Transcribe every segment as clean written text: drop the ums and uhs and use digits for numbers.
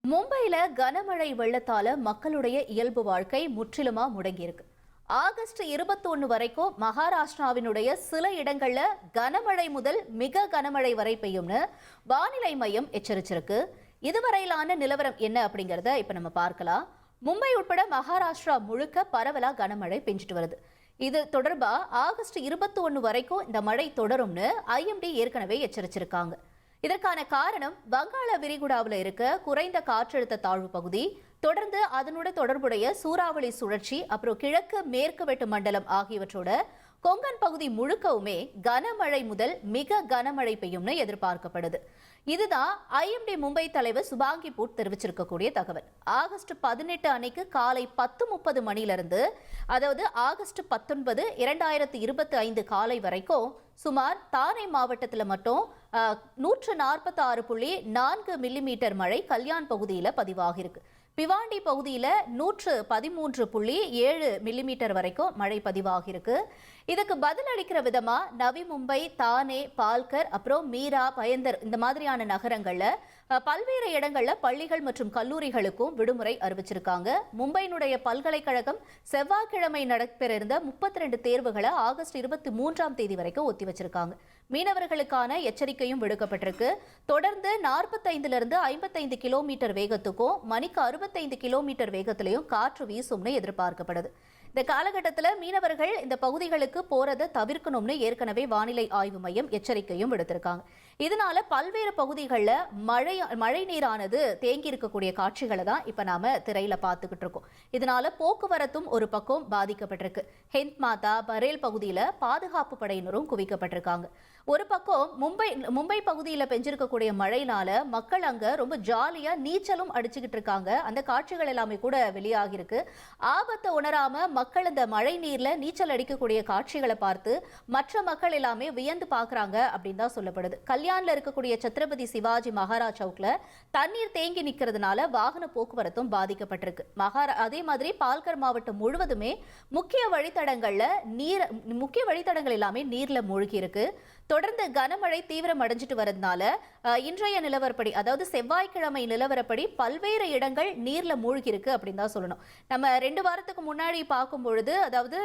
மும்பையில கனமழை வெள்ளத்தால மக்களுடைய இயல்பு வாழ்க்கை முற்றிலுமா முடங்கியிருக்கு. ஆகஸ்ட் 21 வரைக்கும் மகாராஷ்டிராவினுடைய சில இடங்கள்ல கனமழை முதல் மிக கனமழை வரை பெய்யும்னு வானிலை மையம் எச்சரிச்சிருக்கு. இதுவரையிலான நிலவரம் என்ன அப்படிங்கறத இப்ப நம்ம பார்க்கலாம். மும்பை உட்பட மகாராஷ்டிரா முழுக்க பரவலா கனமழை பெஞ்சிட்டு வருது. இது தொடர்பா ஆகஸ்ட் 21 வரைக்கும் இந்த மழை தொடரும்னு IMD ஏற்கனவே எச்சரிச்சிருக்காங்க. இதற்கான காரணம் வங்காள விரிகுடாவில் இருக்க குறைந்த காற்றழுத்த தாழ்வு பகுதி, தொடர்ந்து அதனுடன் தொடர்புடைய சூறாவளி சுழற்சி, அப்புறம் கிழக்கு மேற்கு வெட்டு மண்டலம் ஆகியவற்றோட கொங்கன் பகுதி முழுக்கவுமே கனமழை முதல் மிக கனமழை பெய்யும்னு எதிர்பார்க்கப்படுது. இதுதான் IMD மும்பை தலைவர் சுபாங்கி பூட் தெரிவிச்சிருக்கக்கூடிய தகவல். ஆகஸ்ட் 18 அன்னைக்கு காலை 10:30 மணிலிருந்து, அதாவது ஆகஸ்ட் 19 2025 காலை வரைக்கும் சுமார் தானே மாவட்டத்தில் மட்டும் 146.4 மில்லிமீட்டர் மழை கல்யாண் பகுதியில் பதிவாகிருக்கு. பிவாண்டி பகுதியில் 113.7 மில்லிமீட்டர் வரைக்கும் மழை பதிவாகிருக்கு. இதுக்கு பதில் அளிக்கிற விதமா நவி மும்பை, தானே, பால்கர், அப்புறம் மீரா, பயந்தர் இந்த மாதிரியான நகரங்கள்ல பல்வேறு இடங்கள்ல பள்ளிகள் மற்றும் கல்லூரிகளுக்கும் விடுமுறை அறிவிச்சிருக்காங்க. மும்பையினுடைய பல்கலைக்கழகம் செவ்வாய்க்கிழமை நடைபெற இருந்த 32 தேர்வுகளை ஆகஸ்ட் 23ஆம் தேதி வரைக்கும் ஒத்தி வச்சிருக்காங்க. மீனவர்களுக்கான எச்சரிக்கையும் விடுக்கப்பட்டிருக்கு. தொடர்ந்து 45 55 கிலோமீட்டர் வேகத்துக்கும் மணிக்கு 65 கிலோமீட்டர் வேகத்திலையும் காற்று வீசும்னு எதிர்பார்க்கப்படுது. இந்த காலகட்டத்தில் மீனவர்கள் இந்த பகுதிகளுக்கு போறதை தவிர்க்கணும்னு ஏற்கனவே வானிலை ஆய்வு மையம் எச்சரிக்கையும் விடுத்திருக்காங்க. இதனால பல்வேறு பகுதிகளில் மழை நீரானது தேங்கி இருக்கக்கூடிய காட்சிகளை தான் இப்ப நாம திரையில பார்த்துக்கிட்டு இருக்கோம். இதனால போக்குவரத்தும் ஒரு பக்கம் பாதிக்கப்பட்டிருக்கு. ஹிந்த் மாதா, பரேல் பகுதியில பாதுகாப்பு படையினரும் குவிக்கப்பட்டிருக்காங்க. ஒரு பக்கம் மும்பை பகுதியில் பெஞ்சிருக்கக்கூடிய மழையினால மக்கள் அங்க ரொம்ப ஜாலியா நீச்சலும் அடிச்சுக்கிட்டு இருக்காங்க. அந்த காட்சிகள் எல்லாமே கூட வெளியாகிருக்கு. ஆபத்தை உணராம மக்கள் இந்த மழை நீர்ல நீச்சல் அடிக்கக்கூடிய காட்சிகளை பார்த்து மற்ற மக்கள் எல்லாமே வியந்து பாக்குறாங்க அப்படின்னு தான் சொல்லப்படுது. கல்யாண்ல இருக்கக்கூடிய சத்ரபதி சிவாஜி மகாராஜ் சவுக்ல தண்ணீர் தேங்கி நிற்கிறதுனால வாகன போக்குவரத்தும் பாதிக்கப்பட்டிருக்கு. அதே மாதிரி பால்கர் மாவட்டம் முழுவதுமே முக்கிய வழித்தடங்கள் எல்லாமே நீர்ல மூழ்கி இருக்கு. தொடர்ந்து கனமழை தீவிரம் அடைஞ்சிட்டு வரதுனால இன்றைய நிலவரப்படி, அதாவது செவ்வாய்க்கிழமை நிலவரப்படி பல்வேறு இடங்கள் நீர்ல மூழ்கி இருக்கு அப்படின்னு தான் சொல்லணும். நம்ம 2 வாரத்துக்கு முன்னாடி பார்க்கும் பொழுது, அதாவது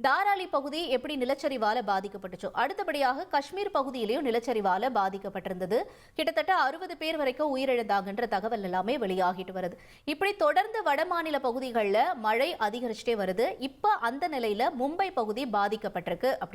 தாராளி பகுதி எப்படி நிலச்சரிவால பாதிக்கப்பட்டுச்சோ, அடுத்தபடியாக காஷ்மீர் பகுதியிலையும் நிலச்சரிவால பாதிக்கப்பட்டிருந்தது. கிட்டத்தட்ட 60 பேர் வரைக்கும் உயிரிழந்தாங்கன்ற தகவல் எல்லாமே வெளியாகிட்டு வருது. இப்படி தொடர்ந்து வடமாநில பகுதிகளில் மழை அதிகரிச்சுட்டே வருது. இப்ப அந்த நிலையில மும்பை பகுதி பாதிக்கப்பட்டிருக்கு.